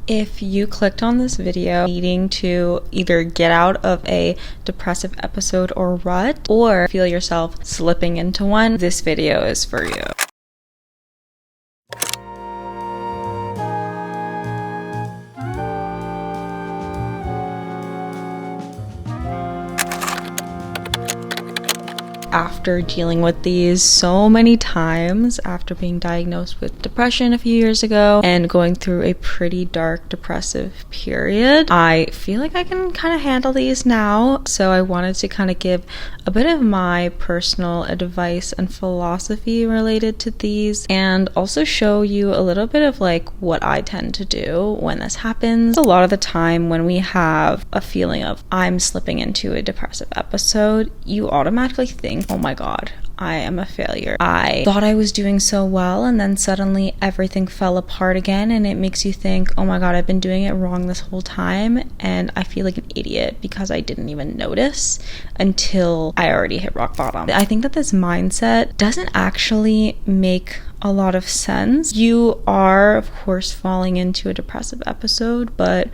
If you clicked on this video needing to either get out of a depressive episode or rut, or feel yourself slipping into one, this video is for you. After dealing with these so many times, after being diagnosed with depression a few years ago and going through a pretty dark depressive period, I feel like I can kind of handle these now. So I wanted to kind of give a bit of my personal advice and philosophy related to these, and also show you a little bit of like what I tend to do when this happens. A lot of the time when we have a feeling of I'm slipping into a depressive episode, you automatically think, oh my god, I am a failure. I thought I was doing so well, and then suddenly everything fell apart again, and it makes you think, oh my god, I've been doing it wrong this whole time, and I feel like an idiot because I didn't even notice until I already hit rock bottom. I think that this mindset doesn't actually make a lot of sense. You are, of course, falling into a depressive episode, but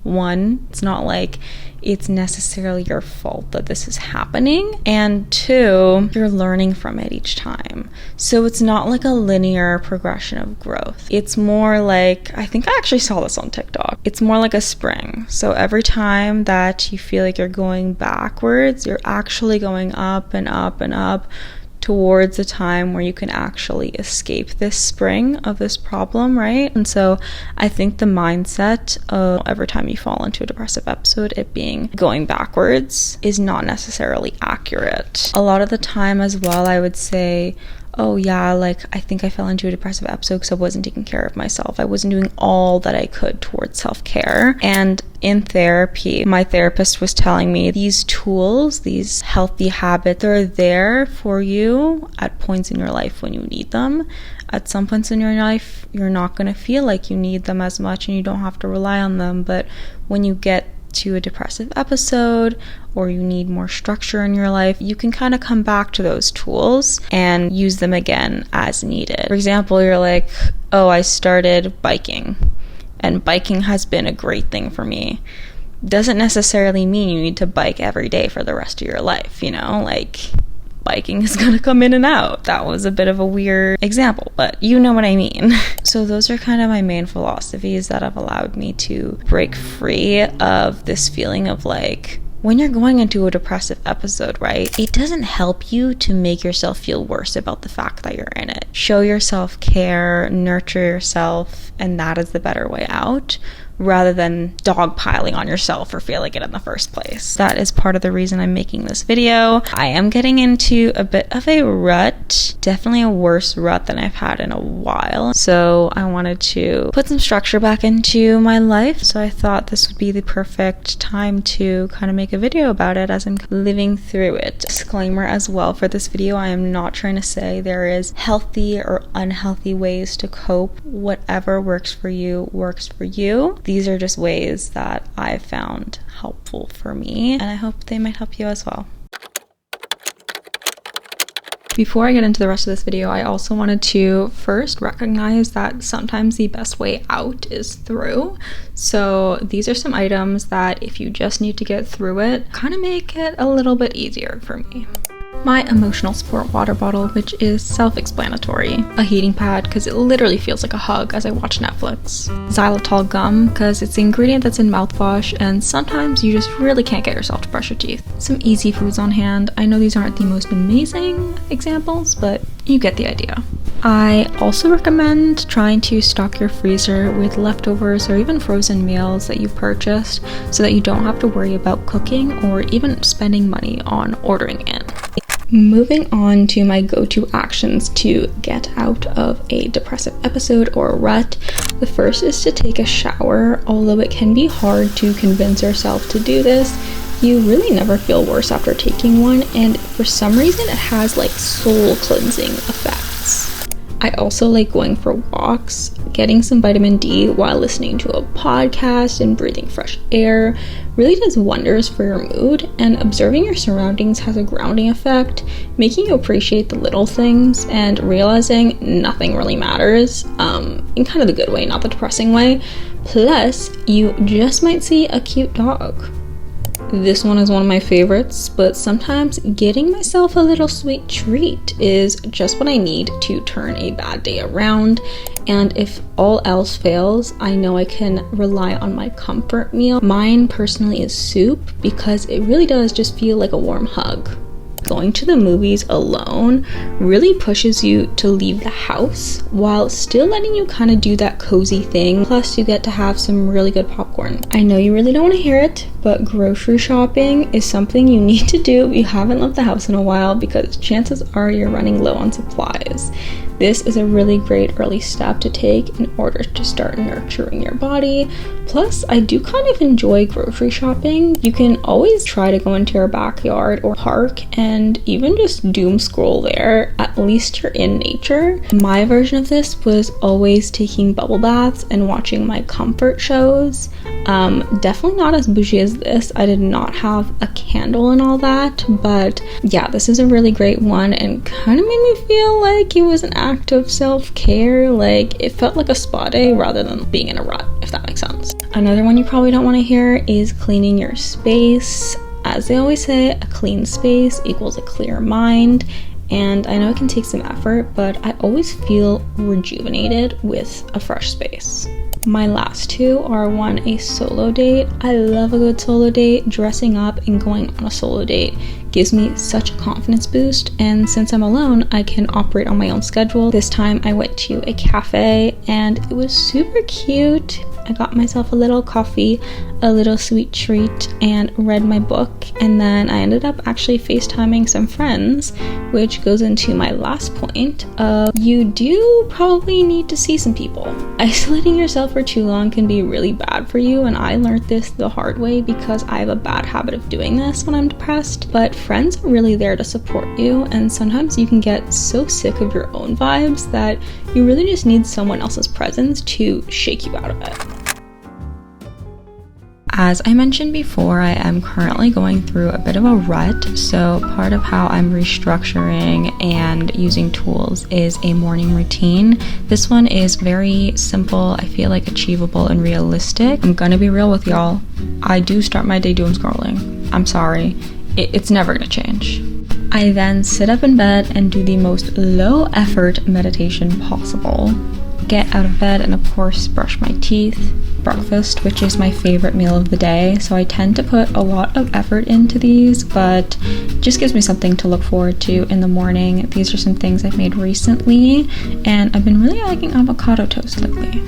one, it's not like it's necessarily your fault that this is happening, and two, you're learning from it each time. So it's not like a linear progression of growth. It's more like, I think I actually saw this on TikTok, it's more like a spring. So every time that you feel like you're going backwards, you're actually going up and up and up towards a time where you can actually escape this spring of this problem, right? And so I think the mindset of every time you fall into a depressive episode, it being going backwards, is not necessarily accurate. A lot of the time as well, I would say, oh yeah, like I think I fell into a depressive episode because I wasn't taking care of myself. I wasn't doing all that I could towards self-care. And in therapy, my therapist was telling me these tools, these healthy habits, are there for you at points in your life when you need them. At some points in your life, you're not going to feel like you need them as much and you don't have to rely on them. But when you get to a depressive episode, or you need more structure in your life, you can kind of come back to those tools and use them again as needed. For example, you're like, oh, I started biking, and biking has been a great thing for me. Doesn't necessarily mean you need to bike every day for the rest of your life, you know, like biking is gonna come in and out. That was a bit of a weird example, but you know what I mean. So those are kind of my main philosophies that have allowed me to break free of this feeling of like, when you're going into a depressive episode, right, it doesn't help you to make yourself feel worse about the fact that you're in it. Show yourself care, nurture yourself, and that is the better way out, rather than dogpiling on yourself for feeling it in the first place. That is part of the reason I'm making this video. I am getting into a bit of a rut, definitely a worse rut than I've had in a while. So I wanted to put some structure back into my life. So I thought this would be the perfect time to kind of make a video about it as I'm living through it. Disclaimer as well for this video, I am not trying to say there is healthy or unhealthy ways to cope. Whatever works for you works for you. These are just ways that I've found helpful for me, and I hope they might help you as well. Before I get into the rest of this video, I also wanted to first recognize that sometimes the best way out is through. So these are some items that if you just need to get through it, kind of make it a little bit easier for me. My emotional support water bottle, which is self-explanatory. A heating pad, because it literally feels like a hug as I watch Netflix. Xylitol gum, because it's the ingredient that's in mouthwash, and sometimes you just really can't get yourself to brush your teeth. Some easy foods on hand. I know these aren't the most amazing examples, but you get the idea. I also recommend trying to stock your freezer with leftovers or even frozen meals that you've purchased so that you don't have to worry about cooking or even spending money on ordering in. Moving on to my go-to actions to get out of a depressive episode or rut. The first is to take a shower. Although it can be hard to convince yourself to do this, you really never feel worse after taking one, and for some reason it has like soul cleansing effects. I also like going for walks, getting some vitamin D while listening to a podcast and breathing fresh air really does wonders for your mood, and observing your surroundings has a grounding effect, making you appreciate the little things and realizing nothing really matters, in kind of the good way, not the depressing way. Plus, you just might see a cute dog. This one is one of my favorites, but sometimes getting myself a little sweet treat is just what I need to turn a bad day around. And if all else fails, I know I can rely on my comfort meal. Mine personally is soup because it really does just feel like a warm hug. Going to the movies alone really pushes you to leave the house while still letting you kind of do that cozy thing. Plus, you get to have some really good popcorn. I know you really don't want to hear it, but grocery shopping is something you need to do if you haven't left the house in a while, because chances are you're running low on supplies. This is a really great early step to take in order to start nurturing your body. Plus, I do kind of enjoy grocery shopping. You can always try to go into your backyard or park and even just doom scroll there. At least you're in nature. My version of this was always taking bubble baths and watching my comfort shows. Definitely not as bougie as this. I did not have a candle and all that, but yeah, this is a really great one and kind of made me feel like it was an act of self-care. Like, it felt like a spa day rather than being in a rut, if that makes sense. Another one you probably don't want to hear is cleaning your space. As they always say, a clean space equals a clear mind. And I know it can take some effort, but I always feel rejuvenated with a fresh space. My last two are one, a solo date. I love a good solo date. Dressing up and going on a solo date gives me such a confidence boost, and since I'm alone, I can operate on my own schedule. This time I went to a cafe and it was super cute. I got myself a little coffee, a little sweet treat, and read my book, and then I ended up actually FaceTiming some friends, which goes into my last point of you do probably need to see some people. Isolating yourself for too long can be really bad for you, and I learned this the hard way because I have a bad habit of doing this when I'm depressed. But friends are really there to support you, and sometimes you can get so sick of your own vibes that you really just need someone else's presence to shake you out of it. As I mentioned before, I am currently going through a bit of a rut, so part of how I'm restructuring and using tools is a morning routine. This one is very simple, I feel like achievable and realistic. I'm gonna be real with y'all. I do start my day doom scrolling. I'm sorry, it's never gonna change. I then sit up in bed and do the most low effort meditation possible. Get out of bed and of course brush my teeth. Breakfast, which is my favorite meal of the day, so I tend to put a lot of effort into these, but it just gives me something to look forward to in the morning. These are some things I've made recently, and I've been really liking avocado toast lately.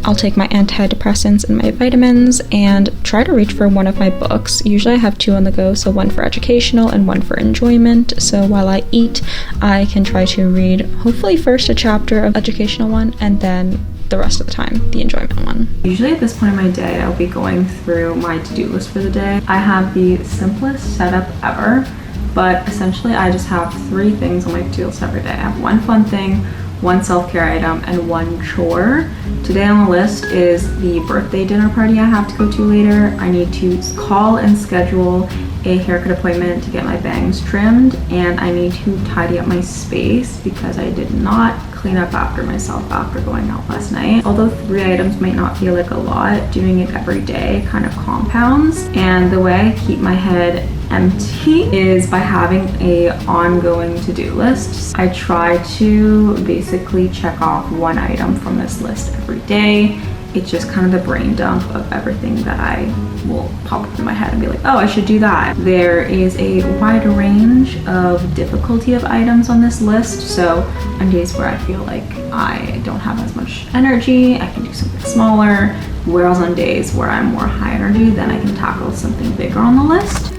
I'll take my antidepressants and my vitamins and try to reach for one of my books. Usually I have two on the go, so one for educational and one for enjoyment. So while I eat, I can try to read hopefully first a chapter of educational one and then the rest of the time the enjoyment one. Usually at this point in my day, I'll be going through my to-do list for the day. I have the simplest setup ever, but essentially I just have 3 things on my to-do list every day. I have one fun thing, one self-care item, and one chore. Today on the list is the birthday dinner party I have to go to later. I need to call and schedule a haircut appointment to get my bangs trimmed, and I need to tidy up my space because I did not clean up after myself after going out last night. Although 3 items might not feel like a lot, doing it every day kind of compounds, and the way I keep my head empty is by having a ongoing to-do list. I try to basically check off one item from this list every day. It's just kind of the brain dump of everything that I will pop up in my head and be like, oh, I should do that. There is a wide range of difficulty of items on this list, so on days where I feel like I don't have as much energy, I can do something smaller, whereas on days where I'm more high energy, then I can tackle something bigger on the list.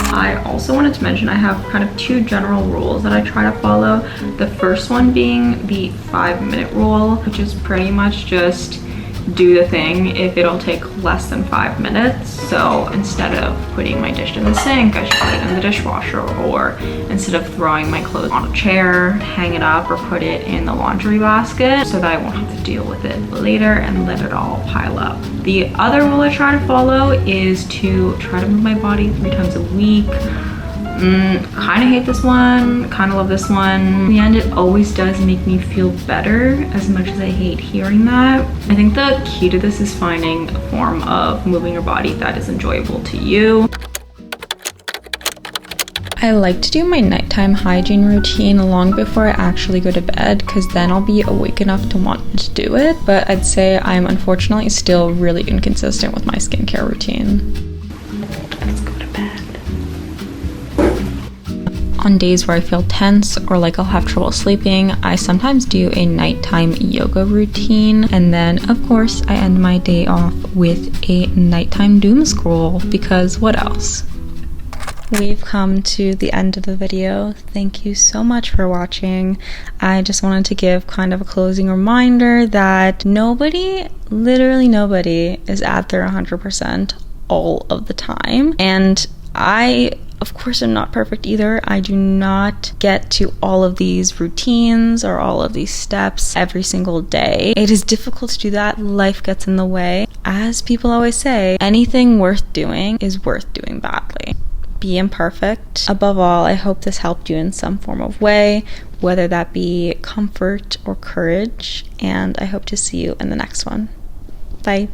I also wanted to mention I have kind of 2 general rules that I try to follow. The first one being the 5-minute rule, which is pretty much just do the thing if it'll take less than 5 minutes. So instead of putting my dish in the sink, I should put it in the dishwasher, or instead of throwing my clothes on a chair, hang it up or put it in the laundry basket so that I won't have to deal with it later and let it all pile up. The other rule I try to follow is to try to move my body 3 times a week. Kind of hate this one, kind of love this one. In the end, it always does make me feel better, as much as I hate hearing that. I think the key to this is finding a form of moving your body that is enjoyable to you. I like to do my nighttime hygiene routine long before I actually go to bed, because then I'll be awake enough to want to do it. But I'd say I'm unfortunately still really inconsistent with my skincare routine. Let's go to bed. On days where I feel tense or like I'll have trouble sleeping, I sometimes do a nighttime yoga routine, and then of course I end my day off with a nighttime doom scroll, because what else? We've come to the end of the video. Thank you so much for watching. I just wanted to give kind of a closing reminder that nobody, literally nobody, is at their 100% all of the time. And I, of course, am not perfect either. I do not get to all of these routines or all of these steps every single day. It is difficult to do that. Life gets in the way. As people always say, anything worth doing is worth doing badly. Be imperfect. Above all, I hope this helped you in some form of way, whether that be comfort or courage, and I hope to see you in the next one. Bye.